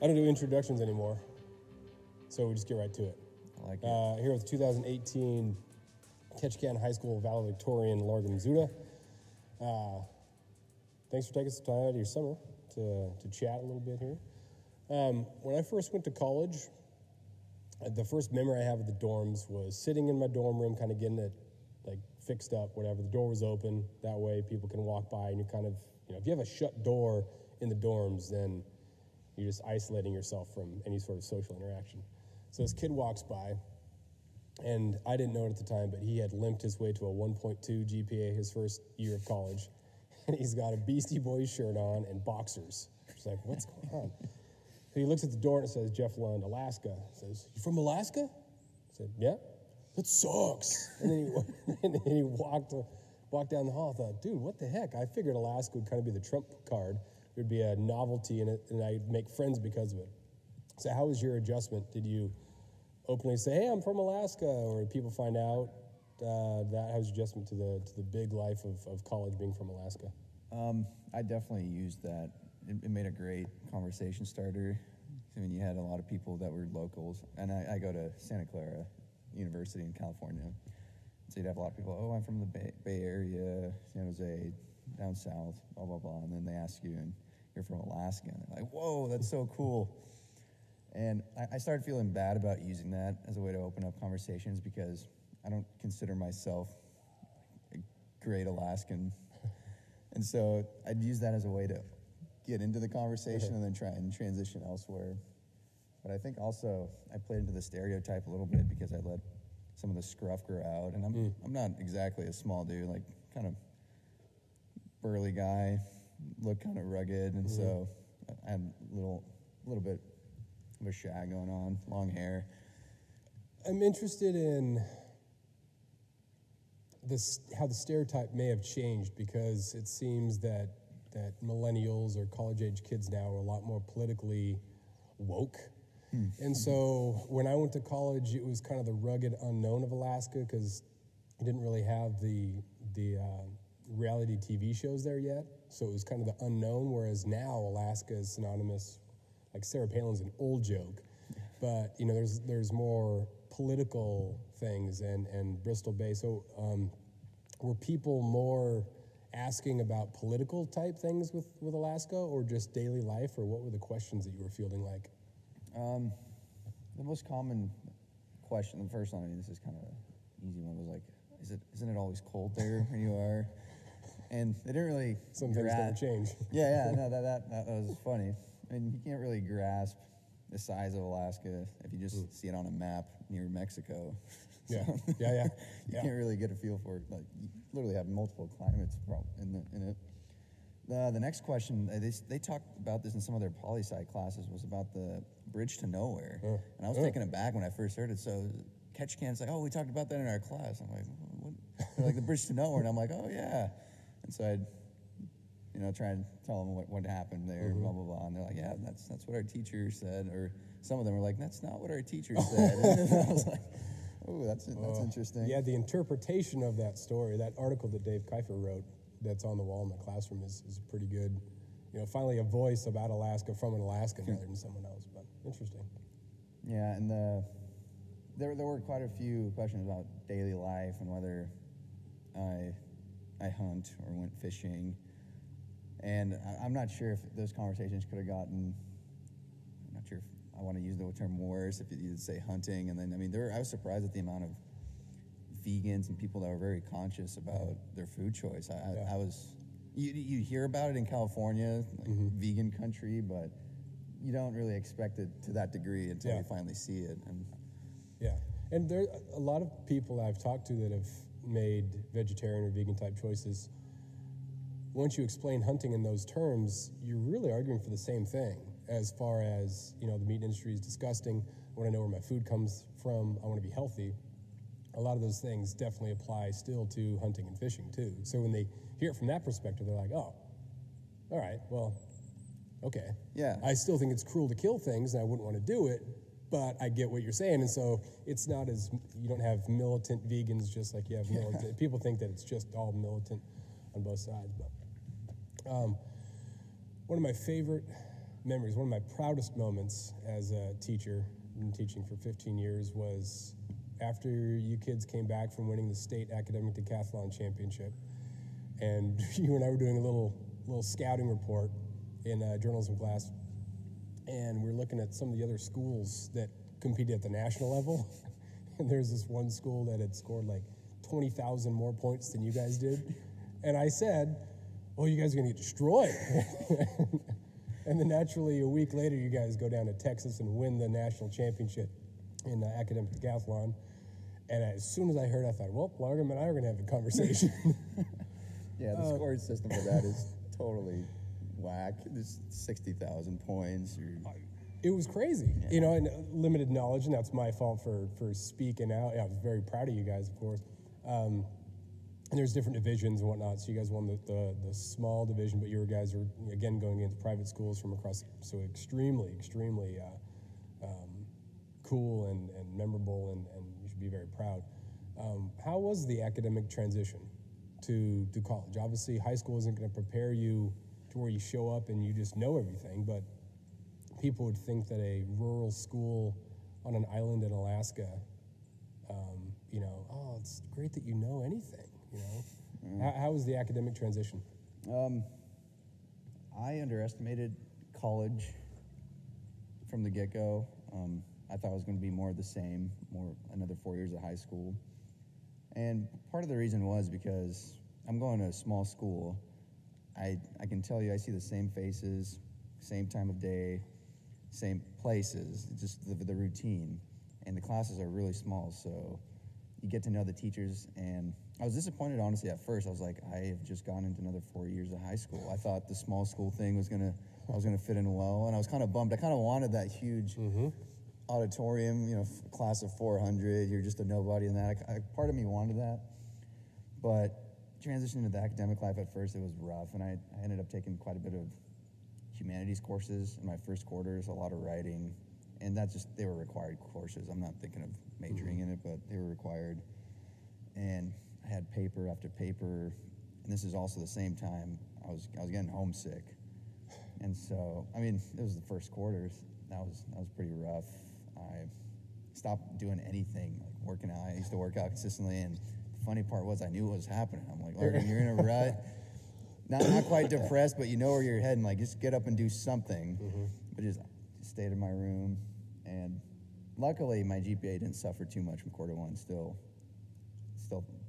I don't do introductions anymore, so we just get right to it. I like it. Here with 2018 Ketchikan High School valedictorian Largan Zuda. Thanks for taking some time out of your summer to chat a little bit here. When I first went to college, the first memory I have of the dorms was sitting in my dorm room, kind of getting it like fixed up, whatever. The door was open. That way people can walk by, and you're kind of, if you have a shut door in the dorms, then you're just isolating yourself from any sort of social interaction. So this kid walks by, and I didn't know it at the time, but he had limped his way to a 1.2 GPA his first year of college, and he's got a Beastie Boys shirt on and boxers. It's like, what's going on? So he looks at the door and it says, Jeff Lund, Alaska. He says, you from Alaska? I said, yeah. That sucks. And then he walked down the hall. I thought, dude, what the heck? I figured Alaska would kind of be the trump card. There'd be a novelty in it, and I'd make friends because of it. So how was your adjustment? Did you openly say, hey, I'm from Alaska, or did people find out that? How was your adjustment to the big life of college being from Alaska? I definitely used that. It made a great conversation starter. I mean, you had a lot of people that were locals, and I go to Santa Clara University in California. So you'd have a lot of people, oh, I'm from the Bay Area, San Jose, down south, blah, blah, blah. And then they ask you, and you're from Alaska. And they're like, whoa, that's so cool. And I started feeling bad about using that as a way to open up conversations because I don't consider myself a great Alaskan. And so I'd use that as a way to get into the conversation and then try and transition elsewhere. But I think also I played into the stereotype a little bit because I let some of the scruff grow out. And I'm not exactly a small dude, like kind of burly guy, look kind of rugged. And so I had a little bit of a shag going on, long hair. I'm interested in how the stereotype may have changed because it seems that millennials or college-age kids now are a lot more politically woke. And so when I went to college, it was kind of the rugged unknown of Alaska because you didn't really have the reality TV shows there yet. So it was kind of the unknown, whereas now Alaska is synonymous. Like Sarah Palin's an old joke, but there's more political things and Bristol Bay. So were people more asking about political type things with Alaska or just daily life, or what were the questions that you were fielding like? The most common question, the first one, I mean, this is kind of an easy one, was like, isn't it always cold there where you are? And they didn't really Some things don't change. Yeah, no, that was funny. I mean, you can't really grasp the size of Alaska if you just see it on a map near Mexico. Yeah. You can't really get a feel for it. Like, you literally have multiple climates in it. The next question, they talked about this in some of their poli-sci classes, was about the bridge to nowhere. And I was taken aback when I first heard it. So Ketchikan's like, oh, we talked about that in our class. I'm like, what? They're like, the bridge to nowhere. And I'm like, oh, yeah. And so I'd try and tell them what happened there, blah, blah, blah. And they're like, yeah, that's what our teacher said. Or some of them were like, that's not what our teacher said. And I was like, oh, that's interesting. Yeah, the interpretation of that story, that article that Dave Kiefer wrote that's on the wall in the classroom is pretty good. Finally a voice about Alaska from an Alaskan rather than someone else, but interesting. Yeah, and there were quite a few questions about daily life and whether I hunt or went fishing. And I'm not sure if those conversations could have gotten, I'm not sure if I want to use the term worse, if you'd say hunting. And then, I mean, I was surprised at the amount of vegans and people that were very conscious about their food choice. I was, you hear about it in California, like vegan country, but you don't really expect it to that degree until you finally see it. And there are a lot of people I've talked to that have made vegetarian or vegan type choices. Once you explain hunting in those terms, you're really arguing for the same thing as far as, the meat industry is disgusting. I want to know where my food comes from. I want to be healthy. A lot of those things definitely apply still to hunting and fishing too. So when they hear it from that perspective, they're like, oh, all right, well, okay. Yeah. I still think it's cruel to kill things and I wouldn't want to do it, but I get what you're saying. And so it's not you don't have militant vegans just like you have militant. People think that it's just all militant on both sides, but one of my favorite memories. One of my proudest moments as a teacher, been teaching for 15 years, was after you kids came back from winning the state academic decathlon championship, and you and I were doing a little scouting report in journalism class, and we were looking at some of the other schools that competed at the national level, and there's this one school that had scored like 20,000 more points than you guys did, and I said, "Oh, you guys are gonna get destroyed." And then naturally, a week later, you guys go down to Texas and win the national championship in academic decathlon. And as soon as I heard, I thought, well, Largum and I are going to have a conversation. Yeah, the scoring system for that is totally whack. There's 60,000 points. It was crazy, you know, and limited knowledge, and that's my fault for speaking out. Yeah, I was very proud of you guys, of course. And there's different divisions and whatnot, so you guys won the small division, but you guys are, again, going against private schools from across, so extremely cool and memorable, and you should be very proud. How was the academic transition to college? Obviously, high school isn't going to prepare you to where you show up and you just know everything, but people would think that a rural school on an island in Alaska, you know, oh, it's great that you know anything. You know, how was the academic transition? I underestimated college from the get-go. I thought it was going to be more of the same, another 4 years of high school. And part of the reason was because I'm going to a small school. I can tell you I see the same faces, same time of day, same places, just the routine. And the classes are really small, so you get to know the teachers. And I was disappointed, honestly, at first. I was like, I have just gone into another 4 years of high school. I thought the small school thing I was gonna fit in well, and I was kind of bummed. I kind of wanted that huge auditorium, you know, class of 400. You're just a nobody in that. Part of me wanted that, but transitioning to the academic life at first, it was rough, and I ended up taking quite a bit of humanities courses in my first quarters, a lot of writing, and they were required courses. I'm not thinking of majoring in it, but they were required. And I had paper after paper, and this is also the same time I was getting homesick. And so, I mean, it was the first quarters. That was pretty rough. I stopped doing anything, like working out. I used to work out consistently, and the funny part was I knew what was happening. I'm like, Largum, you're in a rut. Not quite depressed, but you know where you're heading. Like, just get up and do something. But just stayed in my room. And luckily, my GPA didn't suffer too much from quarter one. Still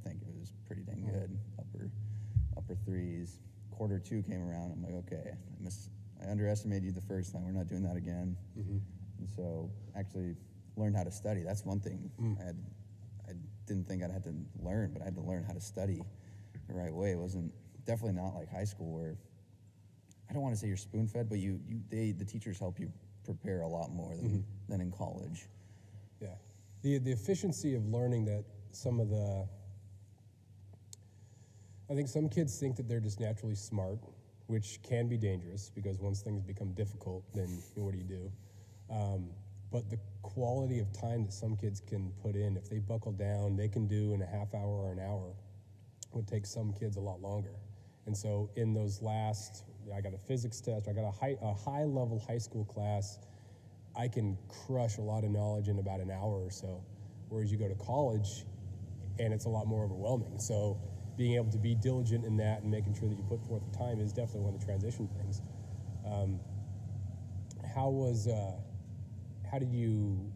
think it was pretty dang good, upper threes. Quarter two came around. I'm like, okay, I underestimated you the first time. We're not doing that again. And so, actually, learned how to study. That's one thing I didn't think I'd had to learn, but I had to learn how to study the right way. It wasn't definitely not like high school, where I don't want to say you're spoon-fed, but the teachers help you prepare a lot more than in college. Yeah, the efficiency of learning that I think some kids think that they're just naturally smart, which can be dangerous because once things become difficult, then what do you do? But the quality of time that some kids can put in, if they buckle down, they can do in a half hour or an hour would take some kids a lot longer. And so in those I got a physics test, I got a high-level high school class, I can crush a lot of knowledge in about an hour or so, whereas you go to college, and it's a lot more overwhelming. So being able to be diligent in that and making sure that you put forth the time is definitely one of the transition things. How did you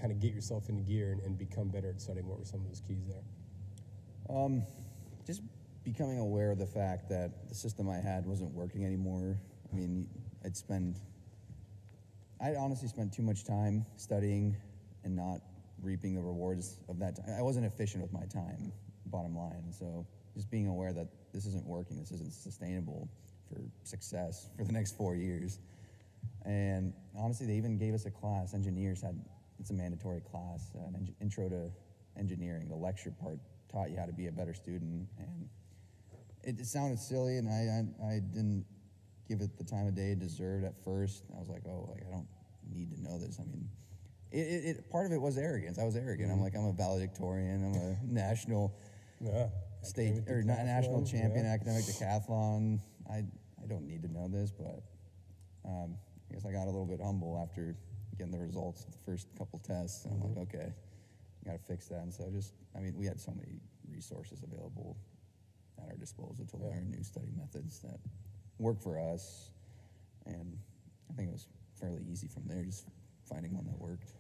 kind of get yourself into gear and become better at studying? What were some of those keys there? Just becoming aware of the fact that the system I had wasn't working anymore. I mean, I honestly spent too much time studying and not reaping the rewards of that time. I wasn't efficient with my time, bottom line. So just being aware that this isn't working, this isn't sustainable for success for the next 4 years. And honestly, they even gave us a class. It's a mandatory class, an intro to engineering. The lecture part taught you how to be a better student. And it sounded silly, and I didn't give it the time of day it deserved at first. I was like, I don't need to know this. I mean, part of it was arrogance. I was arrogant. I'm like, I'm a valedictorian. I'm a national national champion academic decathlon. I don't need to know this, but I guess I got a little bit humble after getting the results of the first couple tests. And I'm like, okay, got to fix that. And so we had so many resources available at our disposal to learn new study methods that work for us. And I think it was fairly easy from there, just finding one that worked.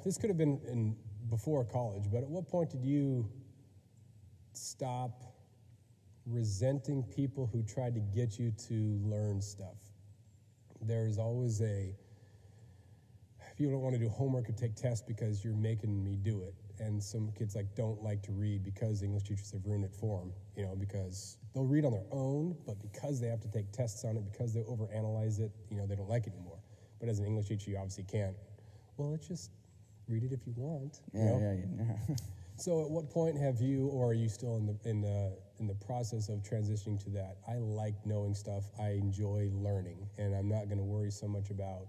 This could have been before college, but at what point did you stop resenting people who tried to get you to learn stuff? There's always people don't want to do homework or take tests because you're making me do it. And some kids don't like to read because English teachers have ruined it for them, because they'll read on their own, but because they have to take tests on it, because they overanalyze it, they don't like it anymore. But as an English teacher, you obviously can't. Well, let's just read it if you want. Yeah. So at what point have you, or are you still in the process of transitioning to that? I like knowing stuff. I enjoy learning, and I'm not going to worry so much about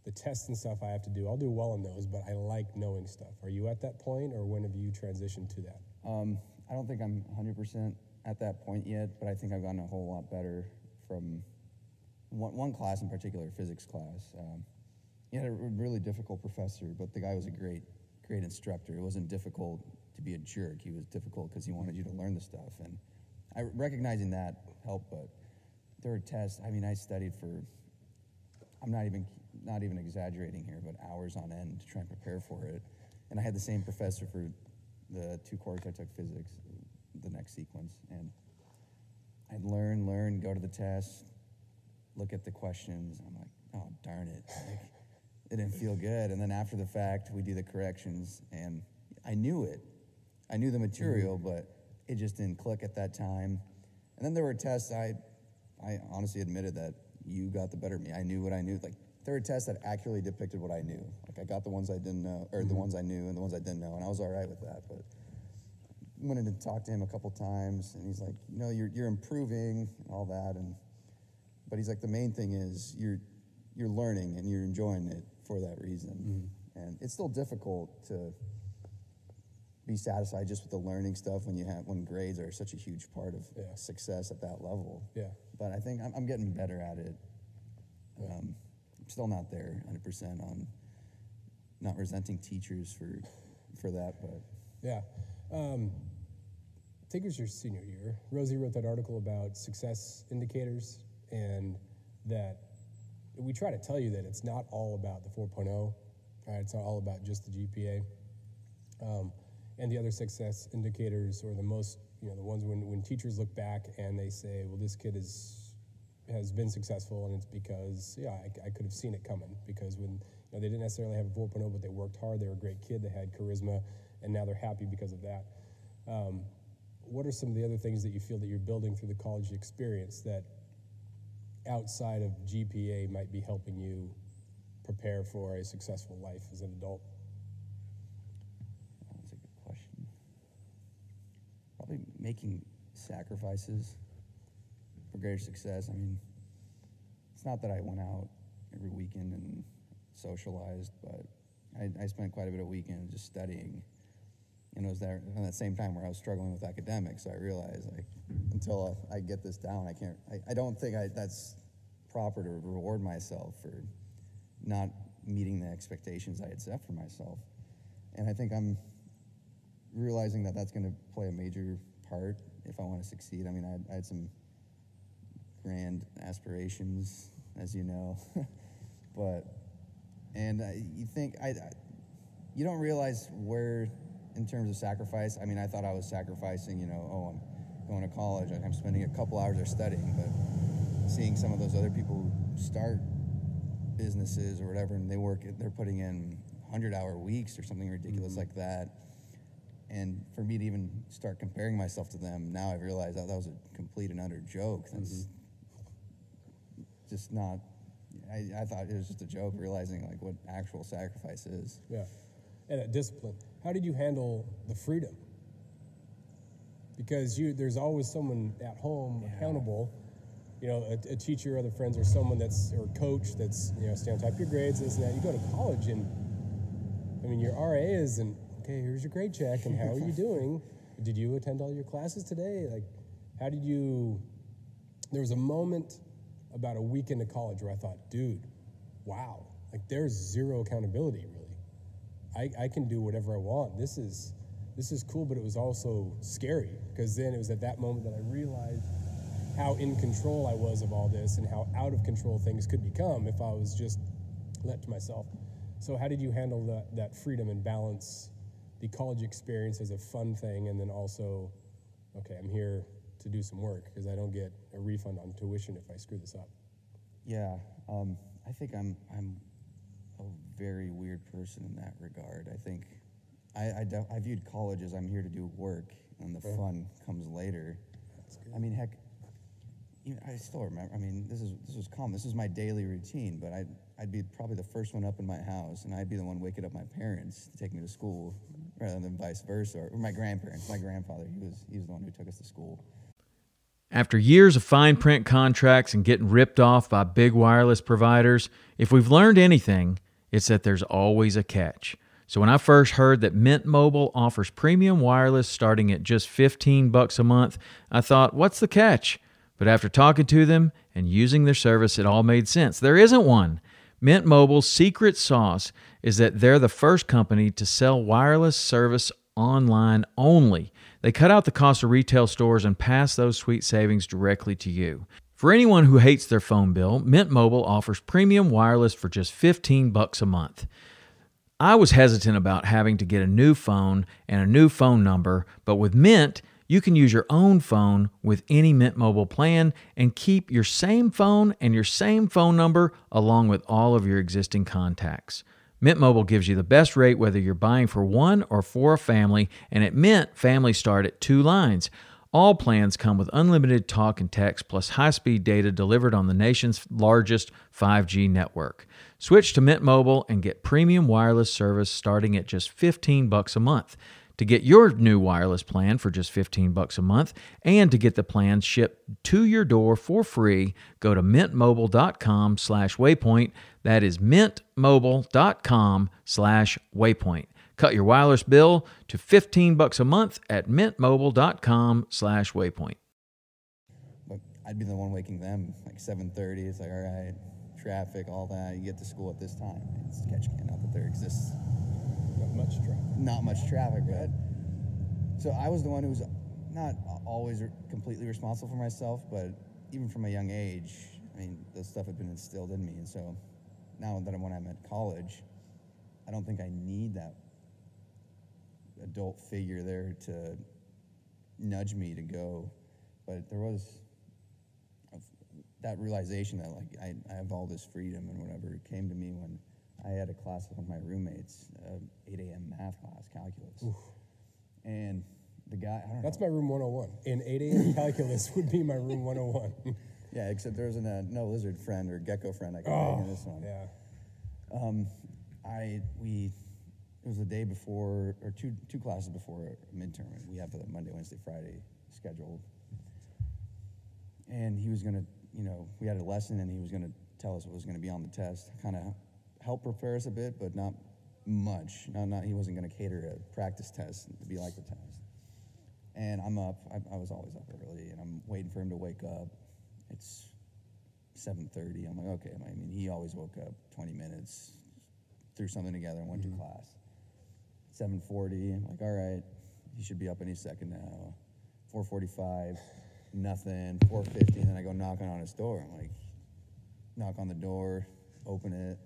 the tests and stuff I have to do. I'll do well on those, but I like knowing stuff. Are you at that point, or when have you transitioned to that? I don't think I'm 100% at that point yet, but I think I've gotten a whole lot better from one class in particular, physics class. He had a really difficult professor, but the guy was a great instructor. It wasn't difficult to be a jerk. He was difficult because he wanted you to learn the stuff. And recognizing that helped, but there were tests. I studied for, I'm not even exaggerating here, but hours on end to try and prepare for it. And I had the same professor for the 2 quarters I took physics, the next sequence. And I'd learn, go to the test, look at the questions. I'm like, oh, darn it. It didn't feel good. And then after the fact, we do the corrections, and I knew it. I knew the material, but it just didn't click at that time. And then there were tests I honestly admitted that you got the better of me. I knew what I knew. There were tests that accurately depicted what I knew. I got the ones I didn't know, or the ones I knew and the ones I didn't know, and I was all right with that. But I went in and talked to him a couple times, and he's like, you're improving and all that. But he's like, the main thing is you're learning and you're enjoying it for that reason. And it's still difficult to be satisfied just with the learning stuff when grades are such a huge part of success at that level. Yeah. But I think I'm getting better at it. I'm still not there 100% on not resenting teachers for that, but yeah. I think it was your senior year. Rosie wrote that article about success indicators, and that we try to tell you that it's not all about the 4.0, right? It's not all about just the GPA. And the other success indicators, or the most, the ones when teachers look back and they say, well, this kid has been successful, and it's because, I could have seen it coming, because when they didn't necessarily have a 4.0, but they worked hard, they were a great kid, they had charisma, and now they're happy because of that. What are some of the other things that you feel that you're building through the college experience that outside of GPA might be helping you prepare for a successful life as an adult? That's a good question. Probably making sacrifices for greater success. It's not that I went out every weekend and socialized, but I spent quite a bit of weekends just studying. And it was there at that same time where I was struggling with academics. So I realized, until I get this down, I don't think that's proper to reward myself for not meeting the expectations I had set for myself. And I think I'm realizing that that's going to play a major part if I want to succeed. I had some grand aspirations, as you know, you don't realize where, in terms of sacrifice. I thought I was sacrificing, I'm going to college, I'm spending a couple hours there studying, but seeing some of those other people start businesses or whatever, and they're putting in 100-hour weeks or something ridiculous like that. And for me to even start comparing myself to them, now I've realized that was a complete and utter joke. That's just not, I thought it was just a joke, realizing what actual sacrifice is. Yeah. And a discipline. How did you handle the freedom? Because there's always someone at home accountable, a teacher, other friends, or someone or a coach that's, stay on top of your grades, this and that. You go to college and, your RA isn't, okay, here's your grade check, and how are you doing? Did you attend all your classes today? There was a moment about a week into college where I thought, dude, wow, like there's zero accountability really. I can do whatever I want. This is cool, but it was also scary because then it was at that moment that I realized how in control I was of all this and how out of control things could become if I was just let to myself. So how did you handle that freedom and balance the college experience as a fun thing and then also, okay, I'm here to do some work because I don't get a refund on tuition if I screw this up? Yeah, I think I'm a very weird person in that regard. I think I viewed college as I'm here to do work, and the fun comes later. That's good. I mean, heck, I still remember. I mean, this was common. This was my daily routine. But I'd be probably the first one up in my house, and I'd be the one waking up my parents to take me to school, rather than vice versa, or my grandparents. My grandfather, he was the one who took us to school. After years of fine print contracts and getting ripped off by big wireless providers, if we've learned anything, it's that there's always a catch. So when I first heard that Mint Mobile offers premium wireless starting at just $15 a month, I thought, what's the catch? But after talking to them and using their service, it all made sense. There isn't one. Mint Mobile's secret sauce is that they're the first company to sell wireless service online only. They cut out the cost of retail stores and pass those sweet savings directly to you. For anyone who hates their phone bill, Mint Mobile offers premium wireless for just $15 a month. I was hesitant about having to get a new phone and a new phone number, but with Mint, you can use your own phone with any Mint Mobile plan and keep your same phone and your same phone number along with all of your existing contacts. Mint Mobile gives you the best rate whether you're buying for one or for a family, and at Mint, families start at 2 lines. All plans come with unlimited talk and text plus high-speed data delivered on the nation's largest 5G network. Switch to Mint Mobile and get premium wireless service starting at just $15 a month. To get your new wireless plan for just $15 a month and to get the plan shipped to your door for free, go to mintmobile.com/waypoint. That is mintmobile.com/waypoint. Cut your wireless bill to $15 a month at mintmobile.com/waypoint. But I'd be the one waking them like 7:30. It's like, all right, traffic, all that. You get to school at this time. It's catch can. Not that there exists not much traffic, right? So I was the one who was not always completely responsible for myself, but even from a young age, I mean, this stuff had been instilled in me. And so now that when I'm at college, I don't think I need that adult figure there to nudge me to go. But there was that realization that like I have all this freedom and whatever. It came to me when I had a class with one of my roommates, 8 a.m. math class, calculus. Oof. And the guy, I don't know. That's my room 101. In 8 a.m. calculus would be my room 101. Yeah, except there wasn't no lizard friend or gecko friend I could take in this one. Yeah. It was the day before, or two classes before midterm. We have the Monday, Wednesday, Friday scheduled. And he was going to, we had a lesson and he was going to tell us what was going to be on the test. Kind of help prepare us a bit, but not much. He wasn't going to cater a practice test to be like the test. And I'm up. I was always up early, and I'm waiting for him to wake up. It's 7:30. I'm like, okay. I mean, he always woke up 20 minutes, threw something together, and went to class. 7:40. I'm like, all right, he should be up any second now. 4:45, nothing. 4:50, and then I go knocking on his door. I'm like, knock on the door, open it.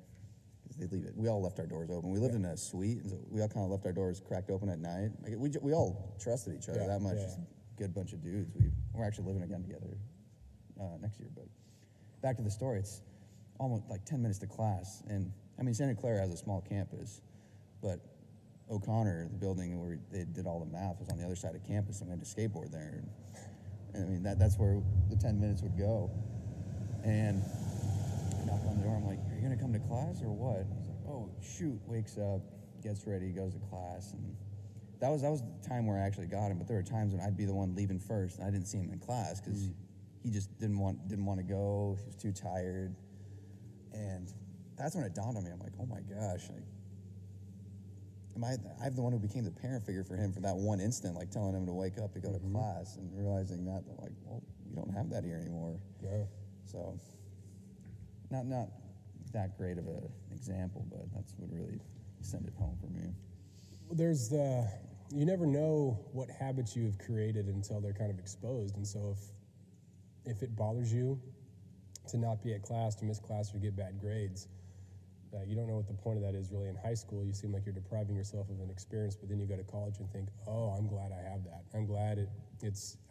They leave it. We all left our doors open. We lived in a suite, and so we all kind of left our doors cracked open at night. Like we all trusted each other that much. Just a good bunch of dudes. We're actually living again together next year. But back to the story. It's almost like 10 minutes to class, and I mean Santa Clara has a small campus, but O'Connor, the building where they did all the math, was on the other side of campus, and we had to skateboard there. And I mean that's where the 10 minutes would go, and. Knock on the door. I'm like, "Are you gonna come to class or what?" He's like, "Oh shoot!" Wakes up, gets ready, goes to class, and that was the time where I actually got him. But there were times when I'd be the one leaving first, and I didn't see him in class because he just didn't want to go. He was too tired, and that's when it dawned on me. I'm like, "Oh my gosh!" Like, I'm the one who became the parent figure for him for that one instant, like telling him to wake up to go to class, and realizing that, like, well, we don't have that here anymore. Yeah. So. not that great of an example, but that's what really sent it home for me. There's you never know what habits you have created until they're kind of exposed. And so if it bothers you to not be at class, to miss class, or to get bad grades, you don't know what the point of that is really in high school. You seem like you're depriving yourself of an experience, but then you go to college and think, oh, I'm glad I have that. I'm glad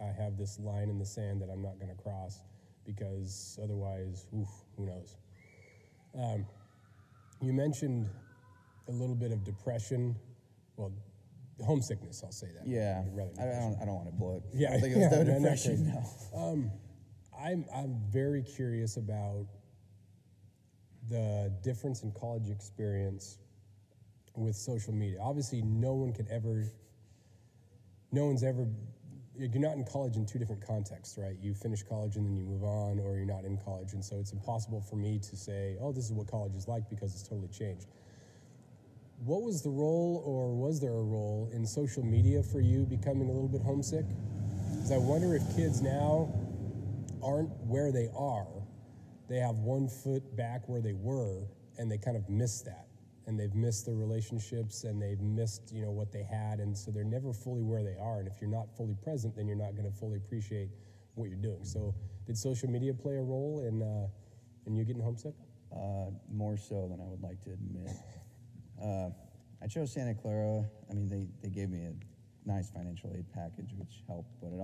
I have this line in the sand that I'm not going to cross, because otherwise, who knows? You mentioned a little bit of depression. Well, homesickness, I'll say that. Yeah, Rather than I don't want to blow it. Yeah, I don't think it was no not depression. crazy. No. I'm very curious about the difference in college experience with social media. Obviously, you're not in college in two different contexts, right? You finish college and then you move on, or you're not in college. And so it's impossible for me to say, oh, this is what college is like, because it's totally changed. What was the role, or was there a role, in social media for you becoming a little bit homesick? Because I wonder if kids now aren't where they are. They have one foot back where they were, and they kind of miss that. And they've missed their relationships, and they've missed, what they had, and so they're never fully where they are. And if you're not fully present, then you're not going to fully appreciate what you're doing. So did social media play a role in you getting homesick? More so than I would like to admit. I chose Santa Clara. I mean, they gave me a nice financial aid package, which helped, but it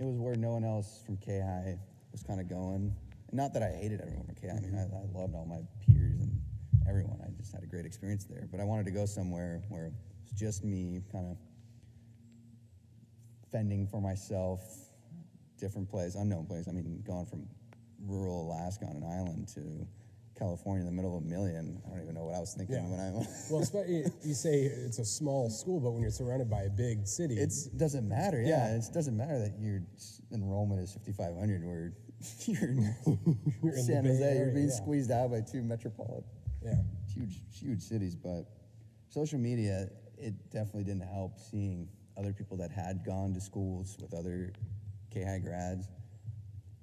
was where no one else from K-High was kind of going. And not that I hated everyone from K-High. I mean, I loved all my peers and everyone. I just had a great experience there. But I wanted to go somewhere where it was just me, kind of fending for myself, different place, unknown place. I mean, going from rural Alaska on an island to California in the middle of a million. I don't even know what I was thinking when I was. Well, you say it's a small school, but when you're surrounded by a big city, it doesn't matter. Yeah, it doesn't matter that your enrollment is 5,500, where you're in San Jose. You're being squeezed out by two metropolitan, huge cities. But social media, it definitely didn't help seeing other people that had gone to schools with other K-High grads,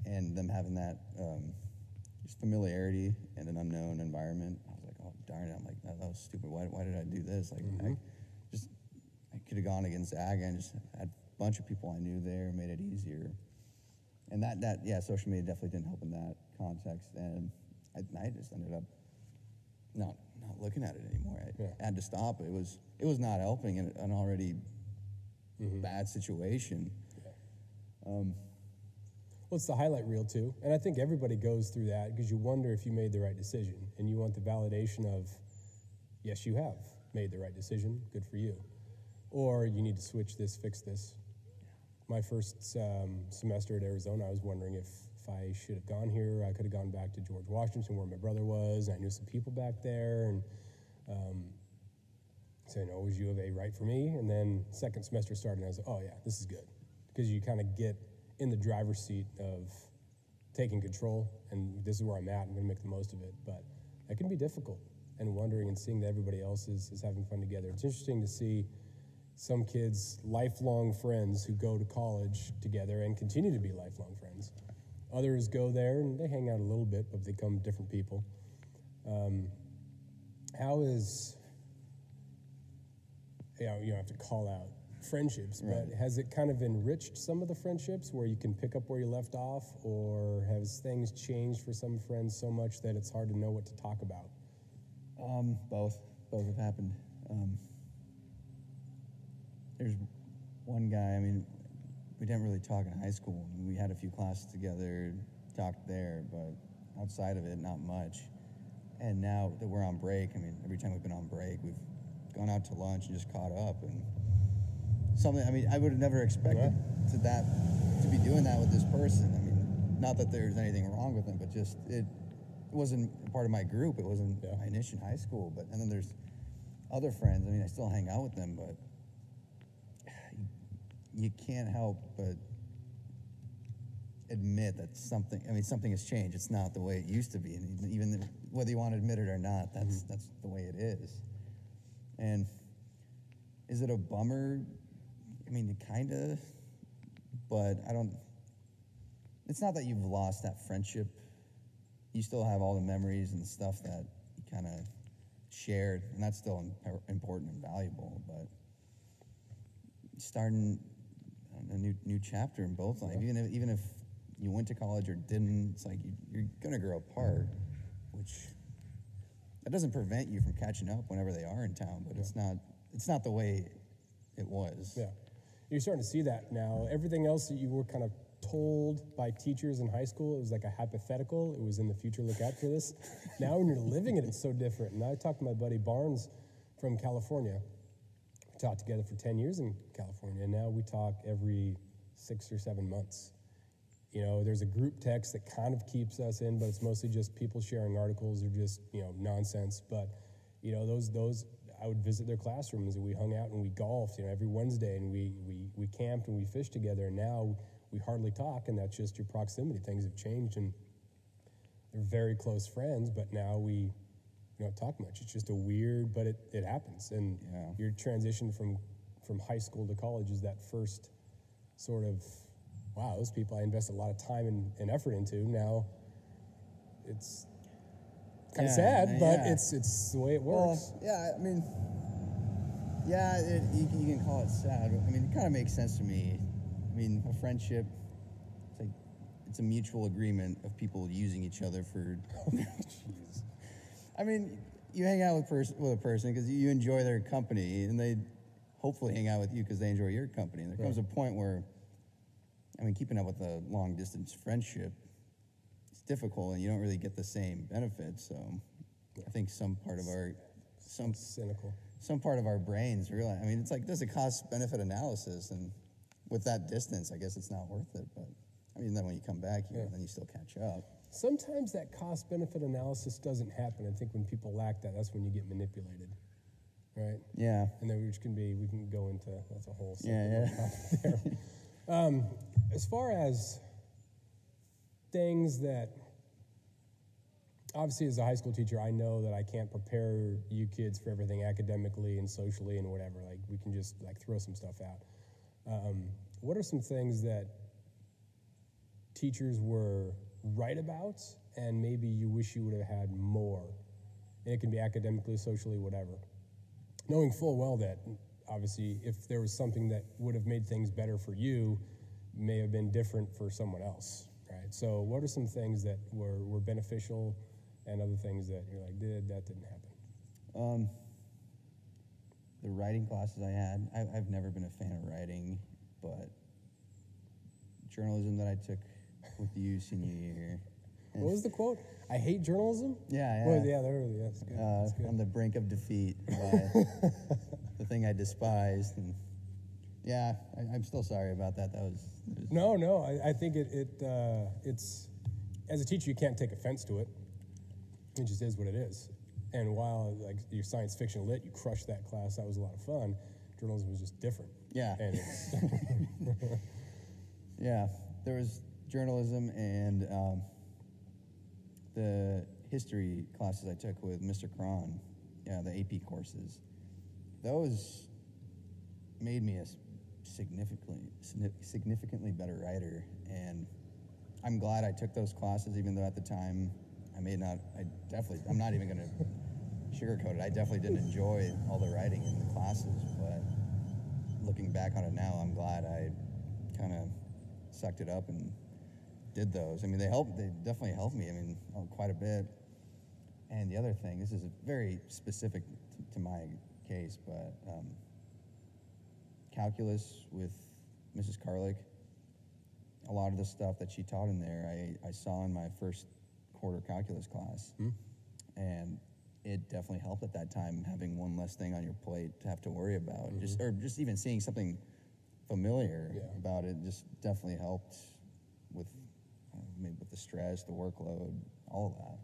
and them having that just familiarity in an unknown environment. I was like, oh, darn it. I'm like, that was stupid. Why did I do this? Like, I could have gone against Aga and just had a bunch of people I knew there, made it easier. And social media definitely didn't help in that context. And I just ended up not looking at it anymore. I had to stop. It was not helping in an already bad situation. Well, it's the highlight reel, too. And I think everybody goes through that because you wonder if you made the right decision. And you want the validation of, yes, you have made the right decision. Good for you. Or you need to switch this, fix this. My first semester at Arizona, I was wondering if I should have gone here. I could have gone back to George Washington, where my brother was. I knew some people back there. And was U of A right for me? And then second semester started, and I was like, oh, yeah, this is good. Because you kind of get in the driver's seat of taking control, and this is where I'm at. I'm going to make the most of it. But that can be difficult, and wondering and seeing that everybody else is having fun together. It's interesting to see some kids, lifelong friends, who go to college together and continue to be lifelong friends. Others go there and they hang out a little bit, but they become different people. How is, you don't have to call out friendships, but has it kind of enriched some of the friendships where you can pick up where you left off, or has things changed for some friends so much that it's hard to know what to talk about? Both have happened. There's one guy, I mean, we didn't really talk in high school. We had a few classes together, talked there, but outside of it, not much. And now that we're on break, I mean, every time we've been on break, we've gone out to lunch and just caught up. And I would have never expected to be doing that with this person. I mean, not that there's anything wrong with him, but just it wasn't part of my group. It wasn't my niche in high school. And then there's other friends. I mean, I still hang out with them, but you can't help but admit that something has changed. It's not the way it used to be. And even whether you want to admit it or not, that's the way it is. And is it a bummer? I mean, kind of, but it's not that you've lost that friendship you still have all the memories and stuff that you kind of shared, and that's still important and valuable. But starting a new chapter in both life, even if you went to college or didn't, it's like you're gonna grow apart, which that doesn't prevent you from catching up whenever they are in town. But it's not the way it was. Yeah. You're starting to see that now. Everything else that you were kind of told by teachers in high school, it was like a hypothetical. It was in the future, look out for this. Now when you're living it, it's so different. And I talked to my buddy Barnes from California. We taught together for 10 years in California, and now we talk every 6 or 7 months. You know, there's a group text that kind of keeps us in, but it's mostly just people sharing articles or just, you know, nonsense. But, you know, those I would visit their classrooms, and we hung out and we golfed, you know, every Wednesday, and we camped and we fished together. And now we hardly talk, and that's just your proximity. Things have changed, and they're very close friends, but now we don't talk much. It's just a weird, but it happens. And your transition from high school to college is that first sort of, wow, those people I invested a lot of time and effort into. Now it's kind of sad, but it's the way it works. Well, yeah, I mean, you can call it sad. I mean, it kind of makes sense to me. I mean, a friendship, it's a mutual agreement of people using each other for. Jeez. I mean, you hang out with a person because you enjoy their company, and they hopefully hang out with you because they enjoy your company. And there comes a point where, I mean, keeping up with a long distance friendship, it's difficult, and you don't really get the same benefits. So, I think some part of our brains realize. I mean, it's like there's a cost benefit analysis, and with that distance, I guess it's not worth it. But I mean, then when you come back, then you still catch up. Sometimes that cost benefit analysis doesn't happen. I think when people lack that, that's when you get manipulated, right? Yeah. And then we can go into that's a whole topic there. As far as things that, obviously as a high school teacher, I know that I can't prepare you kids for everything academically and socially and whatever. Like, we can just like throw some stuff out. What are some things that teachers were right about and maybe you wish you would have had more? And it can be academically, socially, whatever. Knowing full well that, obviously, if there was something that would have made things better for you, may have been different for someone else, right? So what are some things that were beneficial and other things that you're like, that didn't happen? The writing classes I had, I've never been a fan of writing, but journalism that I took with you senior year. What was the quote? I hate journalism? Yeah. Well, yeah, that's good. That's good. On the brink of defeat by the thing I despised. And yeah, I'm still sorry about that. No. I think it's, as a teacher, you can't take offense to it. It just is what it is. And while like your science fiction lit, you crushed that class. That was a lot of fun. Journalism was just different. Yeah. And yeah, there was journalism and the history classes I took with Mr. Cron. Yeah, the AP courses. Those made me a significantly better writer, and I'm glad I took those classes, even though at the time I'm not even going to sugarcoat it. I definitely didn't enjoy all the writing in the classes, but looking back on it now, I'm glad I kind of sucked it up and did those. I mean, they definitely helped me, quite a bit. And the other thing, this is very specific to my case, but calculus with Mrs. Carlick, a lot of the stuff that she taught in there, I saw in my first quarter calculus class. And it definitely helped at that time, having one less thing on your plate to have to worry about. Or just even seeing something familiar about it just definitely helped with maybe with the stress, the workload, all of that.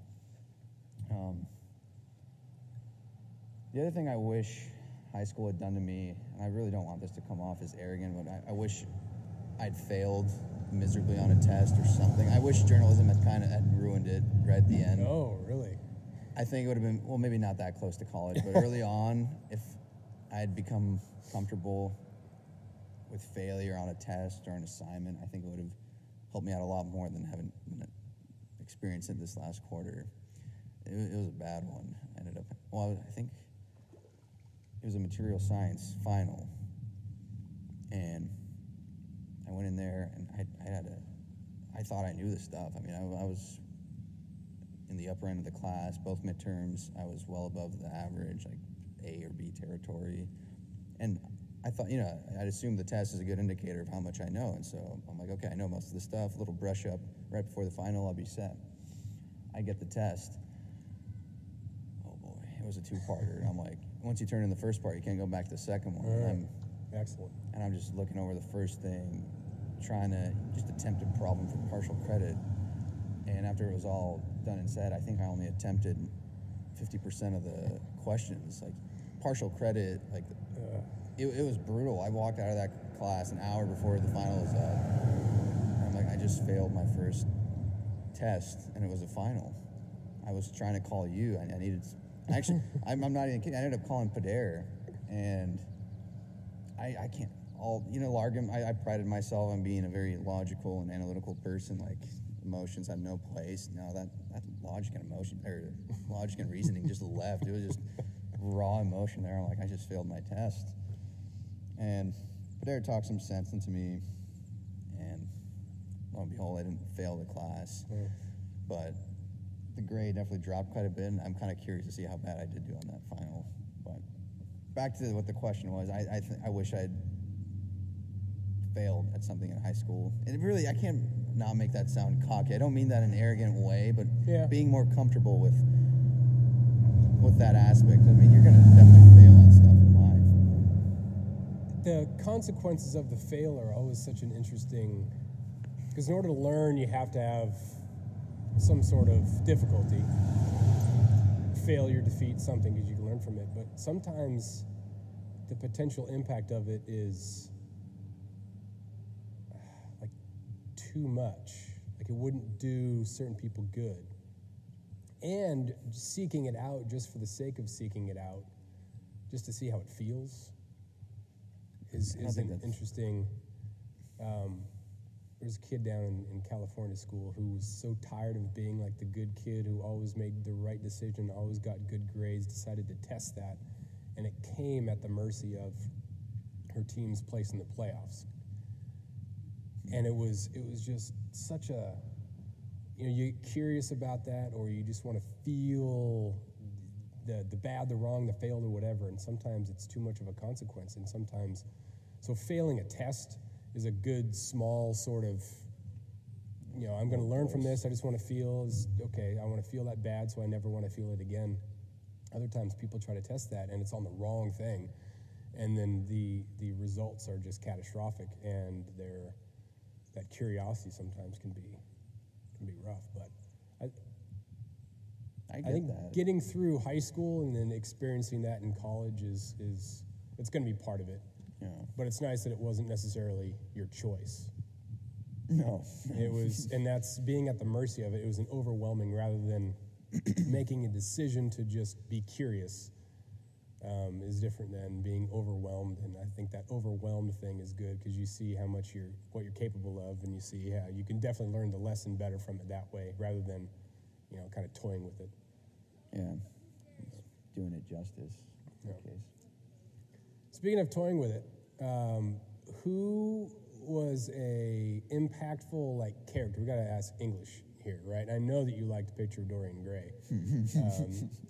The other thing I wish high school had done to me, and I really don't want this to come off as arrogant, but I wish I'd failed miserably on a test or something. I wish journalism had ruined it right at the end. Oh, really? I think it would have been, well, maybe not that close to college, but early on, if I had become comfortable with failure on a test or an assignment, I think it would have helped me out a lot more than having been experienced it this last quarter. It was a bad one. I think it was a material science final, and I went in there and I thought I knew this stuff. I mean, I was in the upper end of the class, both midterms. I was well above the average, like A or B territory, and I thought, I'd assume the test is a good indicator of how much I know, and so I'm like, okay, I know most of the stuff. A little brush up right before the final, I'll be set. I get the test. Oh boy, it was a two-parter. I'm like, once you turn in the first part, you can't go back to the second one. Excellent. And I'm just looking over the first thing, trying to just attempt a problem for partial credit. And after it was all done and said, I think I only attempted 50% of the questions. Like, partial credit, like, it was brutal. I walked out of that class an hour before the final was up. And I'm like, I just failed my first test, and it was a final. I was trying to call you. I needed, actually, I'm not even kidding. I ended up calling Pader, and I can't, Largum, I prided myself on being a very logical and analytical person. Like, emotions have no place. No, that logic and emotion, or logic and reasoning just left. It was just raw emotion there. I'm like, I just failed my test. And Pader talked some sense into me, and lo and behold, I didn't fail the class. But the grade definitely dropped quite a bit, and I'm kind of curious to see how bad I did do on that final. But back to what the question was, I wish I'd failed at something in high school. And really, I can't not make that sound cocky. I don't mean that in an arrogant way, but being more comfortable with that aspect. I mean, you're going to definitely fail on stuff in life. The consequences of the fail are always such an interesting, because in order to learn, you have to have some sort of difficulty. Failure, defeat, something, because you can learn from it. But sometimes the potential impact of it is like too much. Like, it wouldn't do certain people good. And seeking it out just for the sake of seeking it out, just to see how it feels, is an interesting. There's a kid down in California school who was so tired of being like the good kid who always made the right decision, always got good grades, decided to test that, and it came at the mercy of her team's place in the playoffs. And it was just such a, you get curious about that, or you just want to feel the bad, the wrong, the failed, or whatever, and sometimes it's too much of a consequence, and sometimes, so failing a test is a good, small sort of, I'm going to learn from this, I just want to feel, okay, I want to feel that bad, so I never want to feel it again. Other times people try to test that, and it's on the wrong thing, and then the results are just catastrophic, and that curiosity sometimes can be rough, but I think that getting through high school and then experiencing that in college is it's going to be part of it. Yeah. But it's nice that it wasn't necessarily your choice. No. It was, and that's being at the mercy of it. It was an overwhelming rather than making a decision to just be curious. Is different than being overwhelmed, and I think that overwhelmed thing is good because you see how much what you're capable of, and you see how you can definitely learn the lesson better from it that way rather than, kind of toying with it. Yeah, it's doing it justice. Yeah. In case. Speaking of toying with it, who was a impactful character? We got to ask English here, right? I know that you liked the picture of Dorian Gray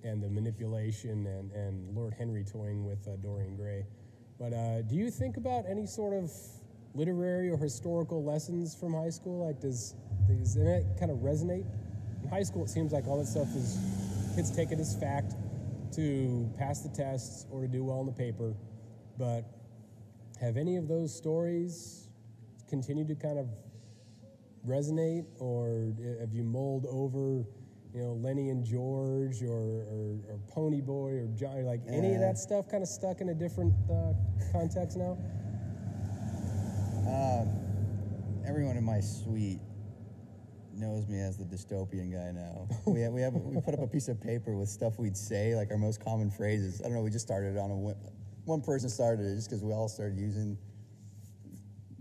and the manipulation and Lord Henry toying with Dorian Gray. But do you think about any sort of literary or historical lessons from high school? Does that kind of resonate? In high school, it seems like all that stuff is kids take it as fact to pass the tests or to do well on the paper. But have any of those stories continued to kind of resonate, or have you mulled over, Lenny and George or Pony Boy or Johnny, any of that stuff kind of stuck in a different context now? Everyone in my suite knows me as the dystopian guy now. We put up a piece of paper with stuff we'd say, like our most common phrases. I don't know, we just started it on one person started it just because we all started using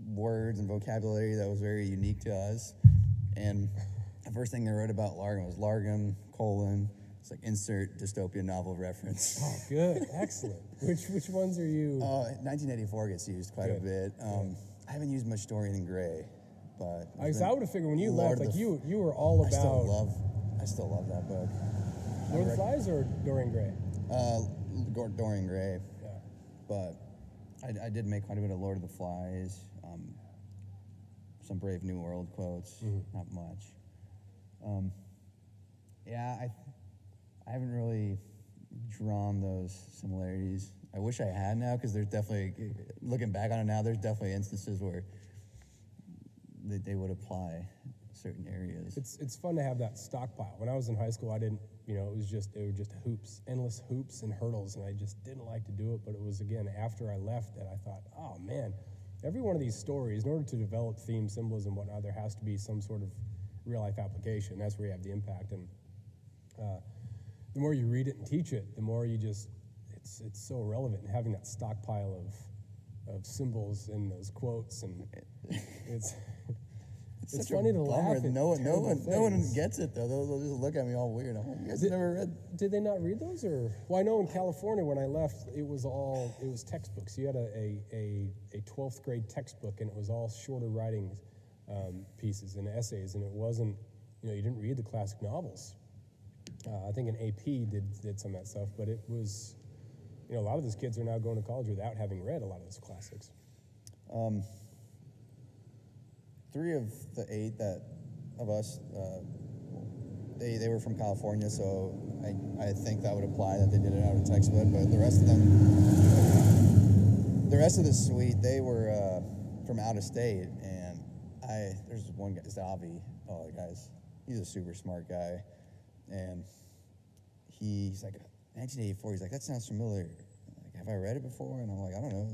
words and vocabulary that was very unique to us. And the first thing they wrote about Largum was Largum, : it's like insert dystopian novel reference. Oh, good. Excellent. Which ones are you? 1984 gets used quite a bit. I haven't used much Dorian Gray, but I would have figured when you Lord left, of like the you were all about I still love that book. Lord of the Flies or Dorian Gray. Dorian Gray. Yeah. But I did make quite a bit of Lord of the Flies, some Brave New World quotes, not much. I haven't really drawn those similarities. I wish I had now, because there's definitely, looking back on it now, there's definitely instances where they would apply certain areas. It's fun to have that stockpile. When I was in high school, I didn't, it were just hoops, endless hoops and hurdles, and I just didn't like to do it. But it was, again, after I left that I thought, oh man, every one of these stories, in order to develop theme, symbolism, whatnot, there has to be some sort of real life application. That's where you have the impact. And the more you read it and teach it, the more you just, it's so relevant. And having that stockpile of symbols and those quotes, and it's funny to laugh at. No one gets it though. They'll just look at me all weird. I'm like, you guys never read? Did they not read those? Or well, I know in California when I left, it was textbooks. You had a 12th grade textbook, and it was all shorter writing pieces and essays, and it wasn't, you didn't read the classic novels. I think an AP did some of that stuff, but it was, a lot of those kids are now going to college without having read a lot of those classics. 3 of the 8 of us, they were from California, so I think that would apply that they did it out of textbook. But the rest of the suite, they were from out of state, and there's one guy, Zavi. Oh, the he's a super smart guy, and he's like, 1984. He's like, that sounds familiar. Like, have I read it before? And I'm like, I don't know.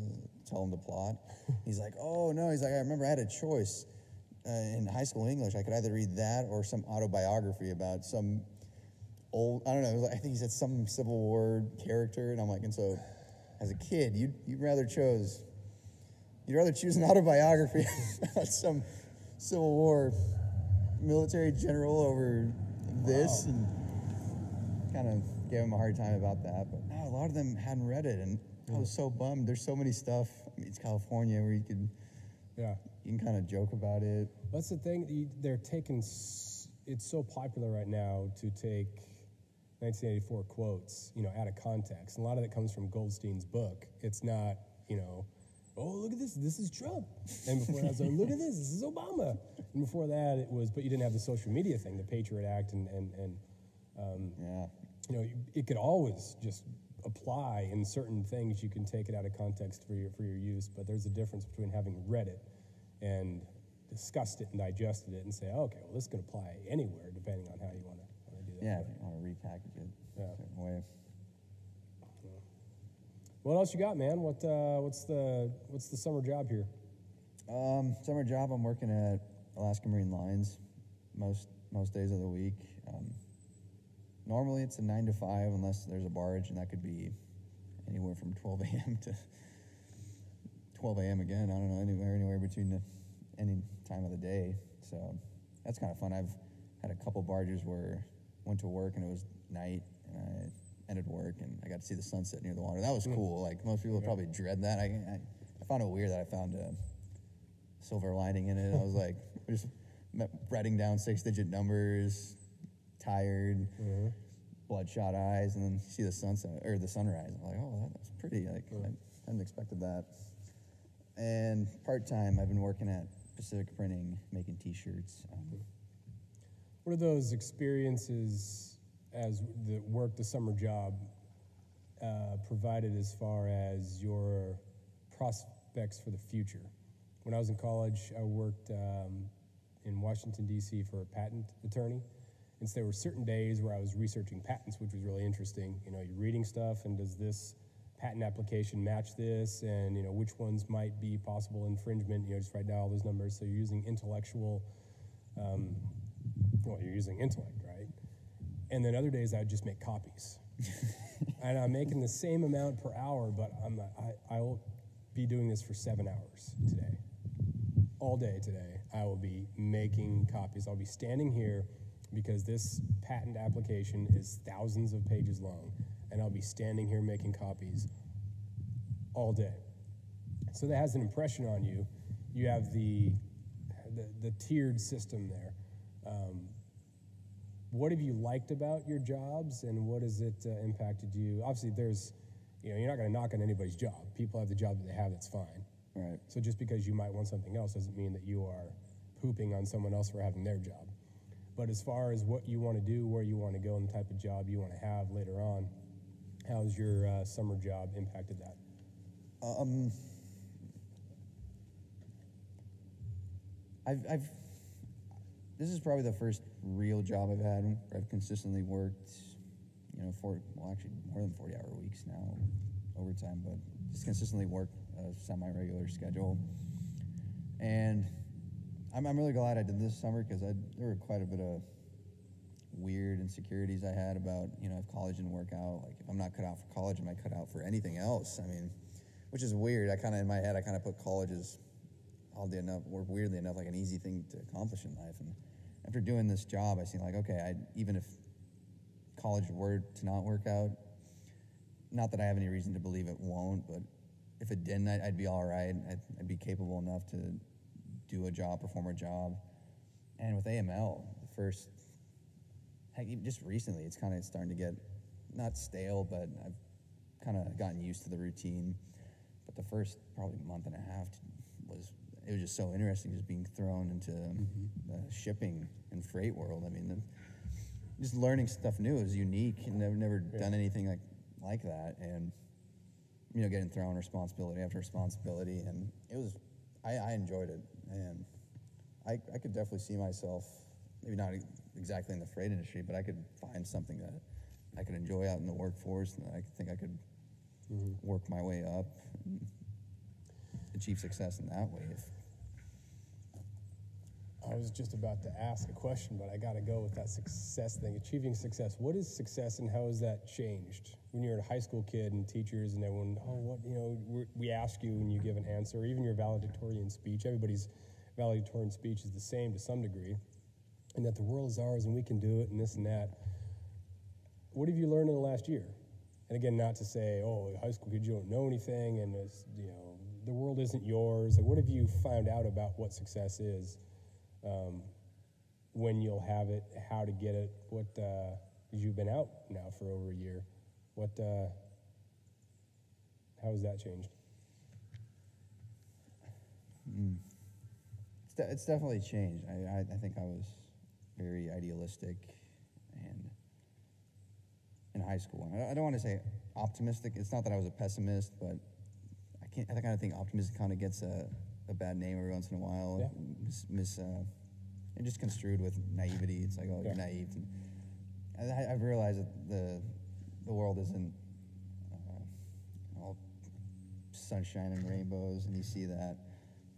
Tell him the plot. He's like, oh no. He's like, I remember I had a choice. In high school English, I could either read that or some autobiography about some old, I don't know, I think he said some Civil War character, and I'm like, and so, as a kid, you'd rather choose an autobiography about some Civil War military general over this, and kind of gave him a hard time about that. But no, a lot of them hadn't read it, and I was so bummed. There's so many stuff. I mean, it's California where you can kind of joke about it. That's the thing. They're taking. It's so popular right now to take 1984 quotes, out of context. And a lot of it comes from Goldstein's book. It's not, oh, look at this. This is Trump. And before that, I was like, look at this. This is Obama. And before that, it was, but you didn't have the social media thing, the Patriot Act, and it could always just apply in certain things. You can take it out of context for your use, but there's a difference between having read it and discussed it and digested it and say, oh, okay, well, this can apply anywhere depending on how you want to do that. Yeah, if you want to repackage it a certain way. What else you got, man? What's the summer job here? Summer job, I'm working at Alaska Marine Lines most days of the week. Normally it's a 9 to 5 unless there's a barge, and that could be anywhere from 12 a.m. to 12 a.m. again. I don't know, anywhere between any time of the day. So that's kind of fun. I've had a couple barges where I went to work and it was night, and I ended work and I got to see the sunset near the water. That was cool. Like, most people would probably dread that. I found it weird that I found a silver lining in it. I was like, just writing down 6-digit numbers, tired, bloodshot eyes, and then see the sunset or the sunrise. I'm like, oh, that's pretty. Like, I hadn't expected that. And part-time, I've been working at Pacific Printing, making T-shirts. What are those experiences as the summer job, provided as far as your prospects for the future? When I was in college, I worked in Washington, D.C. for a patent attorney. And so there were certain days where I was researching patents, which was really interesting. You're reading stuff, and does this patent application match this? And, which ones might be possible infringement? Just write down all those numbers. So you're using intellectual, you're using intellect, right? And then other days I'd just make copies. And I'm making the same amount per hour, but I'll be doing this for 7 hours today. All day today. I will be making copies. I'll be standing here because this patent application is thousands of pages long, and I'll be standing here making copies all day. So that has an impression on you. You have the tiered system there. What have you liked about your jobs, and what has it impacted you? Obviously, you're not going to knock on anybody's job. People have the job that they have, that's fine. Right. So just because you might want something else doesn't mean that you are pooping on someone else for having their job. But as far as what you want to do, where you want to go, and the type of job you want to have later on, how's your summer job impacted that? This is probably the first real job I've had where I've consistently worked, actually more than 40-hour weeks now, overtime, but just consistently worked a semi-regular schedule. And I'm really glad I did this summer because there were quite a bit of weird insecurities I had about, if college didn't work out, like if I'm not cut out for college, am I cut out for anything else? I mean, which is weird. In my head, I kind of put college as oddly enough, or weirdly enough, like an easy thing to accomplish in life. And after doing this job, I seen like, okay, even if college were to not work out, not that I have any reason to believe it won't, but if it didn't, I'd be all right. I'd be capable enough to do a job, perform a job. And with AML, just recently, it's kind of starting to get, not stale, but I've kind of gotten used to the routine. But the first probably month and a half it was just so interesting, just being thrown into the shipping and freight world. I mean, just learning stuff new is unique, and I've never done anything like that. And getting thrown responsibility after responsibility, and it was, I enjoyed it, and I could definitely see myself, maybe not exactly in the freight industry, but I could find something that I could enjoy out in the workforce, and I think I could work my way up and achieve success in that way. I was just about to ask a question, but I got to go with that success thing. Achieving success. What is success, and how has that changed? When you're a high school kid and teachers and everyone, we ask you and you give an answer, or even your valedictorian speech. Everybody's valedictorian speech is the same to some degree, and that the world is ours and we can do it and this and that. What have you learned in the last year? And again, not to say, high school kids, you don't know anything, and the world isn't yours. Like, what have you found out about what success is? When you'll have it, how to get it, because you've been out now for over a year. How has that changed? It's definitely changed. I think I was very idealistic and in high school. I don't want to say optimistic. It's not that I was a pessimist, but I kind of think optimism kind of gets a bad name every once in a while. Yeah. And just construed with naivety. It's like, you're naive. And I've realized that the world isn't all sunshine and rainbows, and you see that.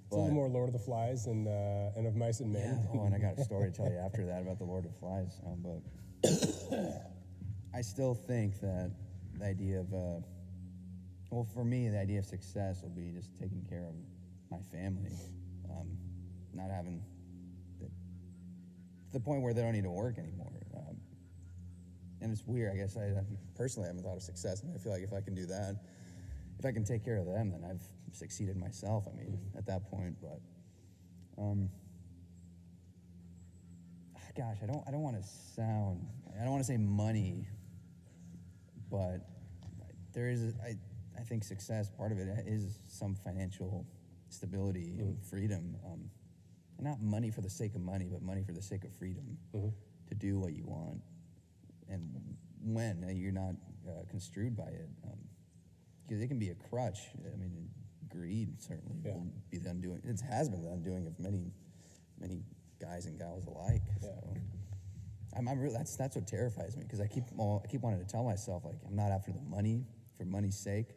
It's a little more Lord of the Flies and of Mice and Men. Yeah. And I got a story to tell you after that about the Lord of the Flies. But I still think that the idea of, for me, the idea of success will be just taking care of my family, not having to the point where they don't need to work anymore. And it's weird, I guess. I personally haven't thought of success, and I feel like if I can do that, if I can take care of them, then I've succeeded myself. I mean, at that point, but gosh, I don't want to say money, but there is, I think success, part of it is some financial stability and freedom. And not money for the sake of money, but money for the sake of freedom to do what you want. And when you're not construed by it, because it can be a crutch. I mean, greed certainly will be the undoing. It has been the undoing of many guys and gals alike. So I'm really, that's what terrifies me, because I keep wanting to tell myself, like, I'm not after the money for money's sake.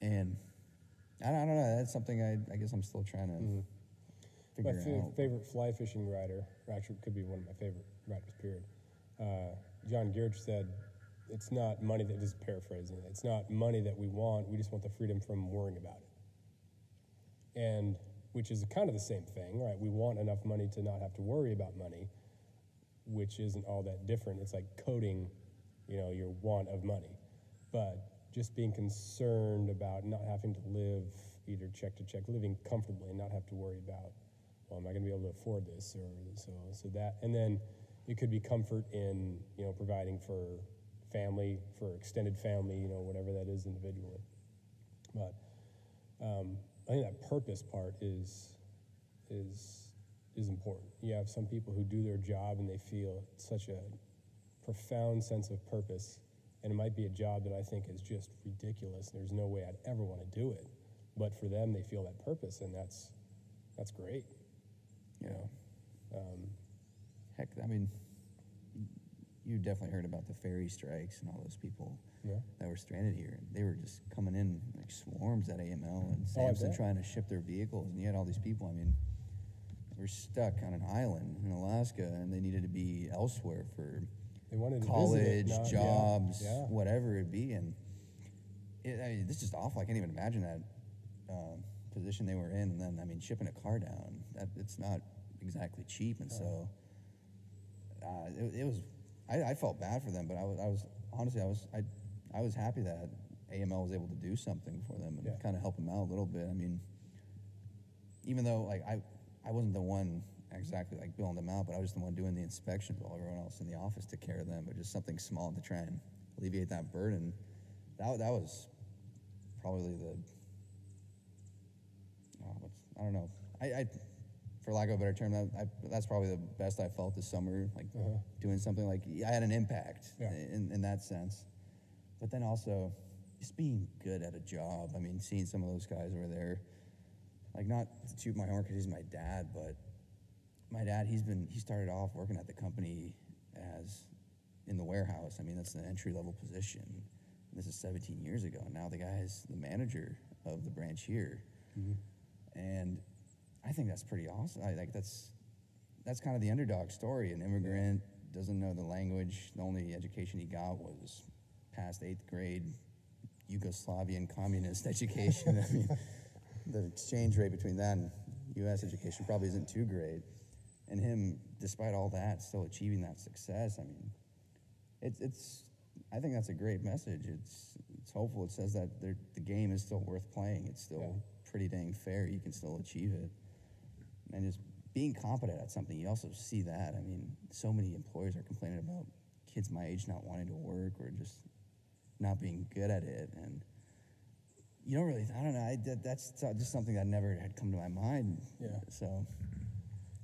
And I don't know. That's something I guess I'm still trying to figure out. My favorite fly fishing writer, actually could be one of my favorite writers, period. John George said, it's not money that, just paraphrasing it, it's not money that we want, we just want the freedom from worrying about it. And which is kind of the same thing, right? We want enough money to not have to worry about money, which isn't all that different. It's like coding, your want of money. But just being concerned about not having to live either check to check, living comfortably and not have to worry about, well, am I going to be able to afford this? Or so that, and then it could be comfort in, providing for family, for extended family, whatever that is individually. But I think that purpose part is important. You have some people who do their job and they feel such a profound sense of purpose, and it might be a job that I think is just ridiculous. There's no way I'd ever want to do it, but for them, they feel that purpose, and that's great. Heck, I mean, you definitely heard about the ferry strikes and all those people that were stranded here. They were just coming in like swarms at AML and Samson trying to ship their vehicles, and you had all these people. I mean, they were stuck on an island in Alaska, and they needed to be elsewhere for they wanted college, to visit it, jobs, whatever it be. And this is just awful. I can't even imagine that position they were in. And then, I mean, shipping a car down, it's not exactly cheap. And so it was. I felt bad for them, but I was honestly I was happy that AML was able to do something for them and kind of help them out a little bit. I mean, even though like I wasn't the one exactly like billing them out, but I was the one doing the inspections while everyone else in the office took care of them. But just something small to try and alleviate that burden. That was probably the I don't know. I for lack of a better term, that's probably the best I felt this summer, like doing something like I had an impact in that sense. But then also just being good at a job. I mean, seeing some of those guys over there, like not to toot my horn because he's my dad, but my dad, he started off working at the company as in the warehouse. I mean, that's an entry-level position. This is 17 years ago. And now the guy is the manager of the branch here. Mm-hmm. And I think that's pretty awesome. That's kind of the underdog story. An immigrant doesn't know the language. The only education he got was past 8th grade Yugoslavian communist education. I mean, the exchange rate between that and U.S. education probably isn't too great. And him, despite all that, still achieving that success. I mean, it's. I think that's a great message. It's hopeful. It says that the game is still worth playing. It's still pretty dang fair. You can still achieve it. And just being competent at something, you also see that. I mean, so many employers are complaining about kids my age not wanting to work or just not being good at it. And you don't really, I don't know, that's just something that never had come to my mind. Yeah. So.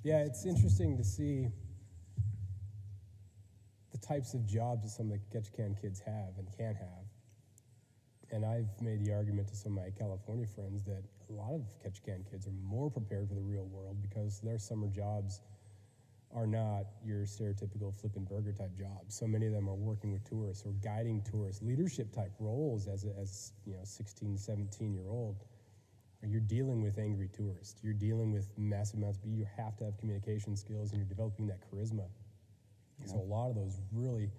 Yeah, it's interesting to see the types of jobs that some of the Ketchikan kids have and can have. And I've made the argument to some of my California friends that a lot of Ketchikan kids are more prepared for the real world because their summer jobs are not your stereotypical flipping burger type jobs. So many of them are working with tourists or guiding tourists, leadership type roles as 16, 17-year-old. You're dealing with angry tourists. You're dealing with massive amounts, but you have to have communication skills and you're developing that charisma. Yeah. So a lot of those really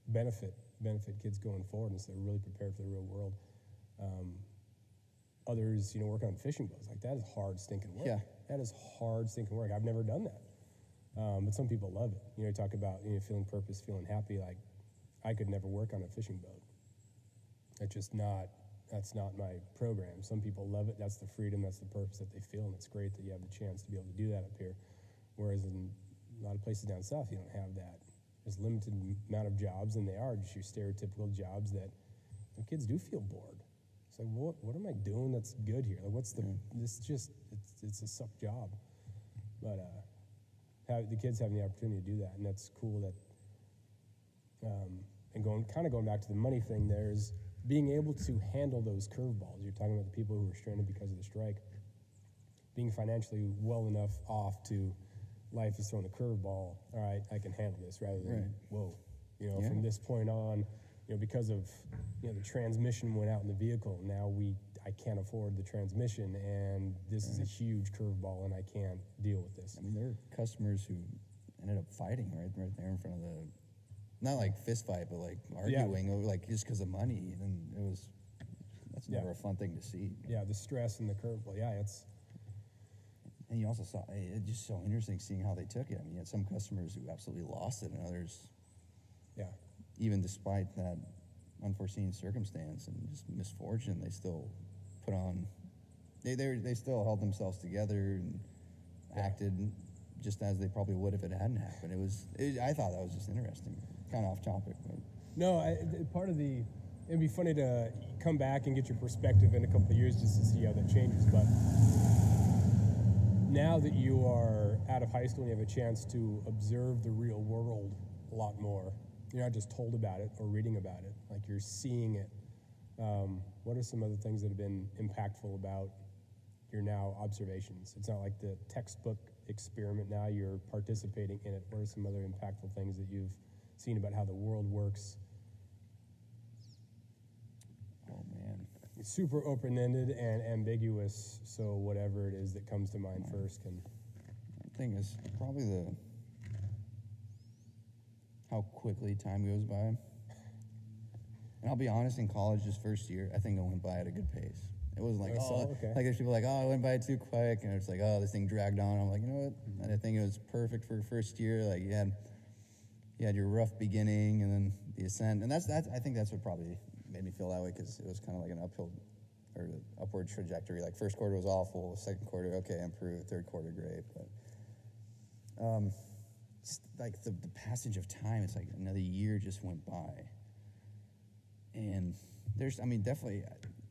benefit kids going forward, and so they're really prepared for the real world. Others, working on fishing boats, like that is hard stinking work. Yeah. That is hard stinking work. I've never done that. But some people love it. You talk about feeling purpose, feeling happy. Like I could never work on a fishing boat. That's not my program. Some people love it. That's the freedom, that's the purpose that they feel, and it's great that you have the chance to be able to do that up here. Whereas in a lot of places down south, you don't have that. There's a limited amount of jobs, and they are just your stereotypical jobs that the kids do feel bored. It's like, what am I doing that's good here? Like, it's a suck job. But the kids having the opportunity to do that, and that's cool that, and going back to the money thing, there's being able to handle those curveballs. You're talking about the people who were stranded because of the strike. Being financially well enough off to life is throwing a curveball. All right, I can handle this rather than whoa. From this point on, because of the transmission went out in the vehicle. Now I can't afford the transmission, and this is a huge curveball, and I can't deal with this. I mean, there are customers who ended up fighting right there in front of the. Not like fist fight, but like arguing, like just because of money, and it was that's Yeah. never a fun thing to see. Yeah, the stress and the curveball. Yeah, it's And you also saw it's just so interesting seeing how they took it. I mean, you had some customers who absolutely lost it, and others, yeah, even despite that unforeseen circumstance and just misfortune, they still put on. They still held themselves together and acted just as they probably would if it hadn't happened. I thought that was just interesting. Kind of off topic, but no. Part of the it'd be funny to come back and get your perspective in a couple of years just to see how that changes. But now that you are out of high school and you have a chance to observe the real world a lot more, you're not just told about it or reading about it, like you're seeing it. What are some other things that have been impactful about your now observations? It's not like the textbook experiment now, you're participating in it. What are some other impactful things that you've seen about how the world works? oh man, It's super open-ended and ambiguous, so whatever it is that comes to mind first can... the thing is probably how quickly time goes by. And I'll be honest, in college, this first year, I think it went by at a good pace. It wasn't like, like there's people like, it went by too quick, and it's like, this thing dragged on. I'm like, you know what? And I think it was perfect for first year. Like you had your rough beginning, and then the ascent, and that's I think that's what probably made me feel that way, because it was kind of like an uphill or upward trajectory. Like first quarter was awful, second quarter okay, improved, third quarter great, but it's like the passage of time. It's like another year just went by, and definitely.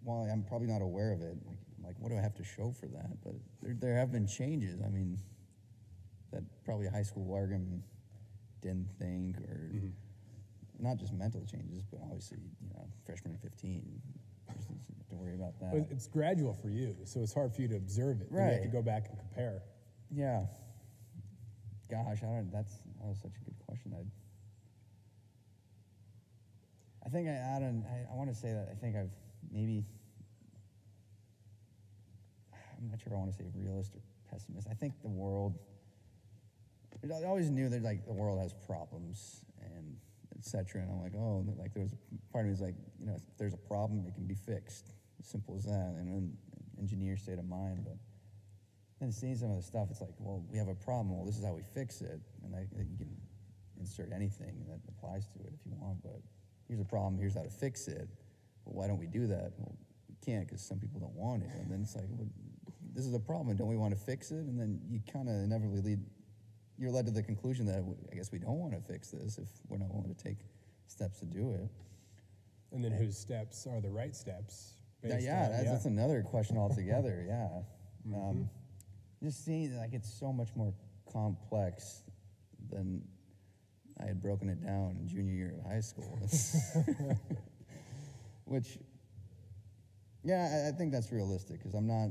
While I'm probably not aware of it, like what do I have to show for that? But there have been changes. I mean, that probably high school Largum didn't think, or not just mental changes, but obviously, freshman 15, you just have to worry about that. But it's gradual for you, so it's hard for you to observe it. Right. You have to go back and compare. Yeah. Gosh, that was such a good question. I think I want to say that I think I've maybe, I'm not sure I want to say realist or pessimist. I think the world, I always knew that like the world has problems and et cetera. And I'm like, like there was part of me is like, if there's a problem, it can be fixed. As simple as that. And an engineer state of mind. But then seeing some of the stuff, it's like, well, we have a problem. Well, this is how we fix it. And you can insert anything that applies to it if you want. But here's a problem. Here's how to fix it. Well, why don't we do that? Well, we can't because some people don't want it. And then it's like, well, this is a problem, and don't we want to fix it? And then you kind of inevitably you're led to the conclusion that I guess we don't want to fix this if we're not willing to take steps to do it. And then whose steps are the right steps? That's another question altogether, yeah. Just seeing like it's so much more complex than I had broken it down in junior year of high school. Which, I think that's realistic, because I'm not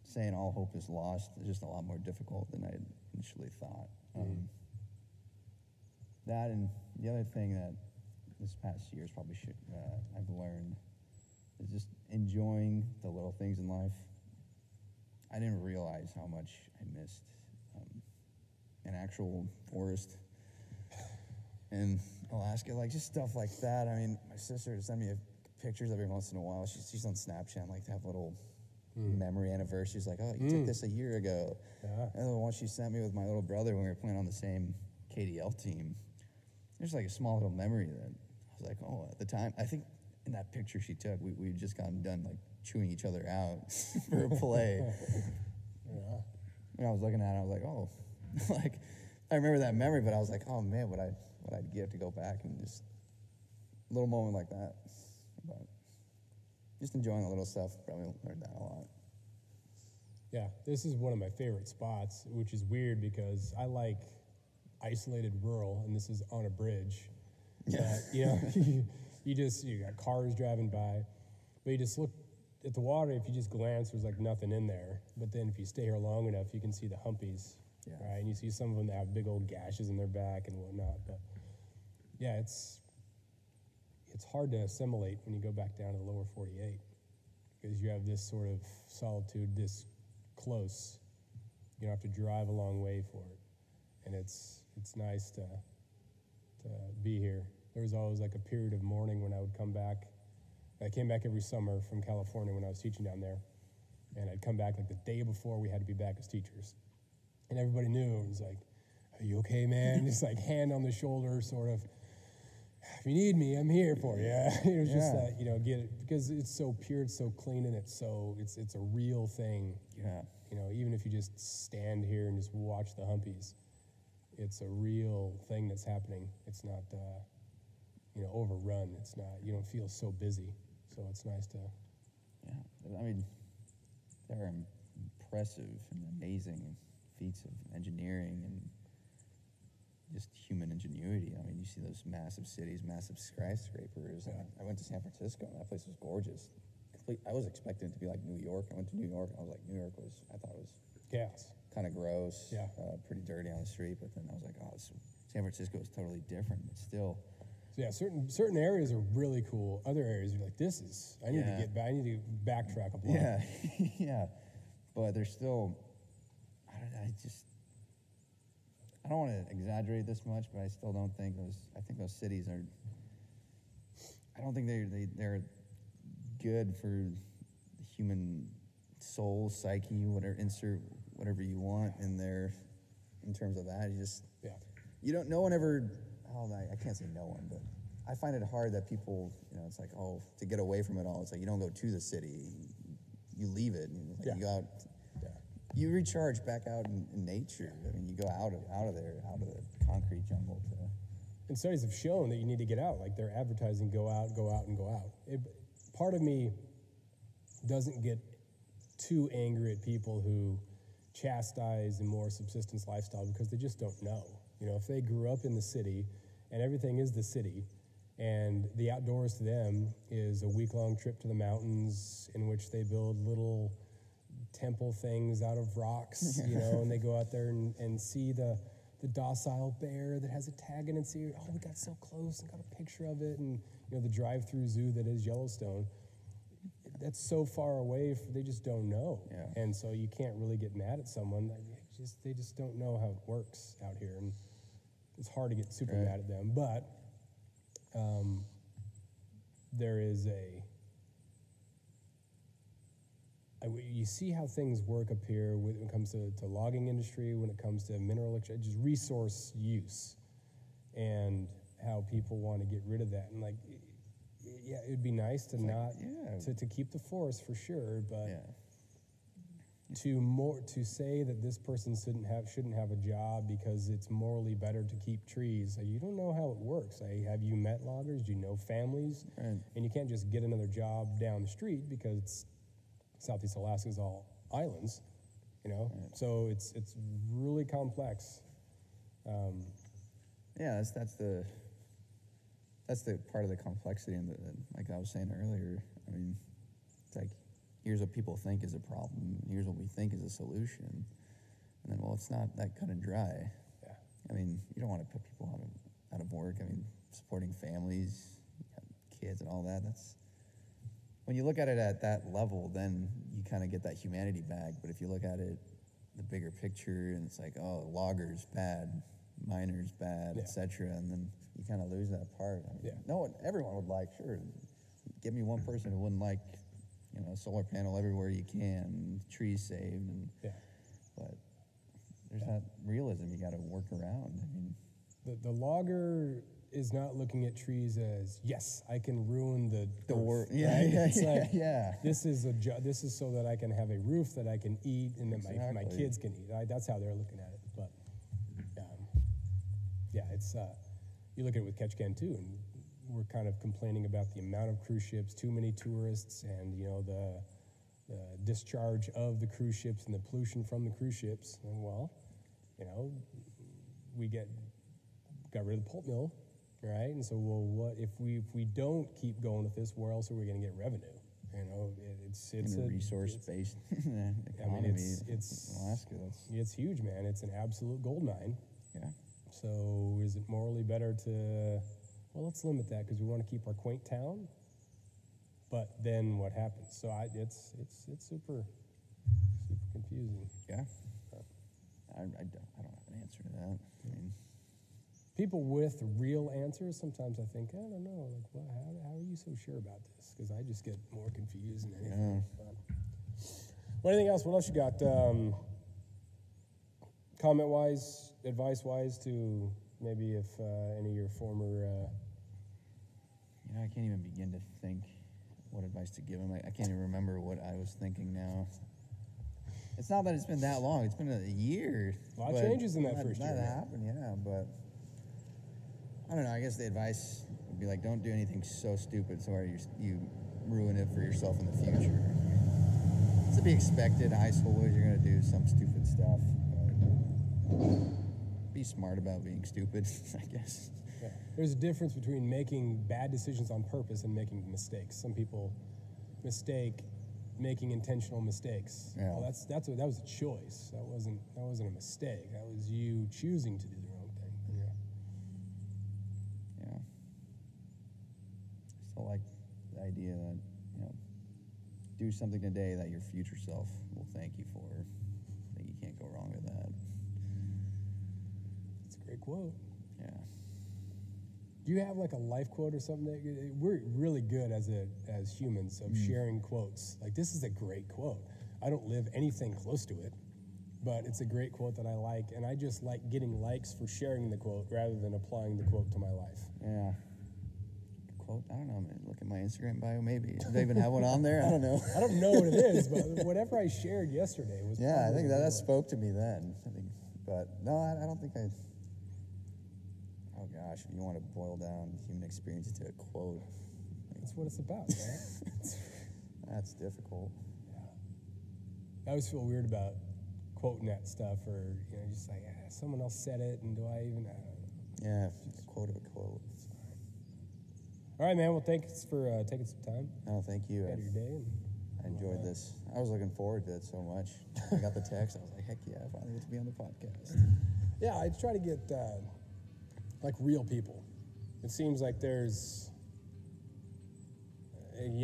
saying all hope is lost. It's just a lot more difficult than I initially thought. That, and the other thing that this past year I've learned is just enjoying the little things in life. I didn't realize how much I missed an actual forest in Alaska, like just stuff like that. I mean, my sister would send me pictures every once in a while. She's on Snapchat, like to have little memory anniversaries, like, you took this a year ago. Yeah. And the one she sent me with my little brother when we were playing on the same KDL team, there's like a small little memory that I was like, at the time, I think in that picture she took, we had just gotten done like chewing each other out for a play. Yeah. And I was looking at it, I was like, like, I remember that memory, but I was like, oh man, what I'd give to go back and just a little moment like that. But just enjoying the little stuff, probably learned that a lot. Yeah, this is one of my favorite spots, which is weird because I like isolated rural, and this is on a bridge. Yeah. You got cars driving by, but you just look at the water. If you just glance, there's like nothing in there. But then if you stay here long enough, you can see the humpies, right? And you see some of them that have big old gashes in their back and whatnot. But yeah, it's hard to assimilate when you go back down to the lower 48 because you have this sort of solitude this close. You don't have to drive a long way for it, and it's nice to be here. There was always like a period of mourning when I would come back I came back every summer from California when I was teaching down there, and I'd come back like the day before we had to be back as teachers. And everybody knew. It was like, are you okay, man? Just like hand on the shoulder, sort of, if you need me, I'm here for you. It was just that, you know, get it, because it's so pure, it's so clean, and it's a real thing. Yeah. You know, even if you just stand here and just watch the humpies, it's a real thing that's happening. It's not, you know, overrun. It's not, you don't feel so busy. So it's nice to. Yeah. I mean, there are impressive and amazing feats of engineering and just human ingenuity. I mean, you see those massive cities, massive skyscrapers. Yeah. I went to San Francisco, and that place was gorgeous. I was expecting it to be like New York. I went to New York, and I was like, New York was, I thought it was Chaos. kind of gross, Yeah. pretty dirty on the street. But then I was like, oh, San Francisco is totally different, but still. So yeah, certain areas are really cool. Other areas you're like, I need to get back. I need to backtrack a block. Yeah, yeah. But there's still, I don't want to exaggerate this much, but I still don't think I think those cities are, I don't think they're good for the human soul, psyche, whatever, insert whatever you want in there in terms of that. No one ever, I can't say no one, but I find it hard that people, you know, it's like, to get away from it all, it's like you don't go to the city, you leave it, and you go out, you recharge back out in nature. I mean, you go out of there, out of the concrete jungle to. And studies have shown that you need to get out. Like they're advertising, go out, and go out. Part of me doesn't get too angry at people who chastise a more subsistence lifestyle because they just don't know. You know, if they grew up in the city and everything is the city, and the outdoors to them is a week-long trip to the mountains in which they build little temple things out of rocks, you know, and they go out there and see the docile bear that has a tag in its ear. Oh, we got so close and got a picture of it, and you know the drive-through zoo that is Yellowstone. That's so far away, they just don't know, and so you can't really get mad at someone. They just don't know how it works out here, and it's hard to get super mad at them. But there is you see how things work up here when it comes to logging industry, when it comes to mineral just resource use, and how people want to get rid of that. And like, yeah, it'd be nice to to keep the forest for sure, but to say that this person shouldn't have a job because it's morally better to keep trees. You don't know how it works. Have you met loggers? Do you know families? Right. And you can't just get another job down the street because Southeast Alaska is all islands, you know. Right. So it's really complex. That's the part of the complexity, and like I was saying earlier. I mean, it's like, here's what people think is a problem. Here's what we think is a solution, and then it's not that cut and dry. Yeah. I mean, you don't want to put people out of work. I mean, supporting families, kids, and all that. That's when you look at it at that level, then you kind of get that humanity back. But if you look at it, the bigger picture, and it's like, loggers bad, miners bad, etc., and then you kind of lose that part. I mean, everyone would like, sure, give me one person who wouldn't like, you know, solar panel everywhere you can, trees saved, but there's that realism you got to work around. I mean, the logger is not looking at trees as, yes, I can ruin the world. This is this is so that I can have a roof that I can eat and that my kids can eat. That's how they're looking at it. But it's you look at it with Ketchikan too, and we're kind of complaining about the amount of cruise ships, too many tourists, and you know the discharge of the cruise ships and the pollution from the cruise ships. And you know, we got rid of the pulp mill. Right, and so what if we don't keep going with this? Where else are we going to get revenue? You know, it's a resource-based economy. I mean, it's Alaska. It's huge, man. It's an absolute gold mine. Yeah. So is it morally better to? Well, let's limit that because we want to keep our quaint town. But then what happens? So it's super confusing. Yeah. I don't have an answer to that. I mean, people with real answers, sometimes I think, I don't know, like, how are you you so sure about this? Because I just get more confused than anything. But, well, anything else? What else you got? Comment-wise, advice-wise to maybe if any of your former... I can't even begin to think what advice to give him. I can't even remember what I was thinking now. It's not that it's been that long. It's been a year. A lot of changes in that first year. That happened, yeah. But I don't know. I guess the advice would be like, don't do anything so stupid so you ruin it for yourself in the future. It's to be expected. High schoolers, you're going to do some stupid stuff. But be smart about being stupid, I guess. Yeah. There's a difference between making bad decisions on purpose and making mistakes. Some people mistake making intentional mistakes. Yeah. Well, that was a choice. That wasn't a mistake. That was you choosing to do the wrong thing. Yeah. Still like the idea that, do something today that your future self will thank you for. I think you can't go wrong with that. It's a great quote. Yeah. Do you have like a life quote or something? We're really good as humans of sharing quotes. Like, this is a great quote. I don't live anything close to it, but it's a great quote that I like, and I just like getting likes for sharing the quote rather than applying the quote to my life. Yeah. Quote? I don't know, man. Look at my Instagram bio, maybe. Do they even have one on there? I don't know. I don't know what it is, but whatever I shared yesterday was... Yeah, I think that spoke to me then. But no, I don't think I... Oh, gosh, if you want to boil down human experience to a quote. That's what it's about, right? That's difficult. Yeah. I always feel weird about quoting that stuff, or, just like, someone else said it, and do I even... Yeah, a quote of a quote. All right, man. Well, thanks for taking some time. No, thank you. Out of your day. I enjoyed this. I was looking forward to it so much. I got the text. I was like, heck yeah, I finally get to be on the podcast. Yeah, I try to get, like, real people. It seems like you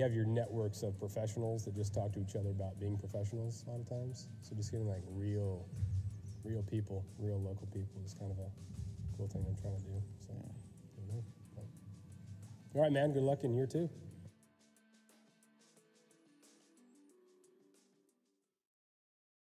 have your networks of professionals that just talk to each other about being professionals a lot of times. So just getting, like, real people, real local people is kind of a cool thing I'm trying to do. So, I don't know. All right, man. Good luck in year 2.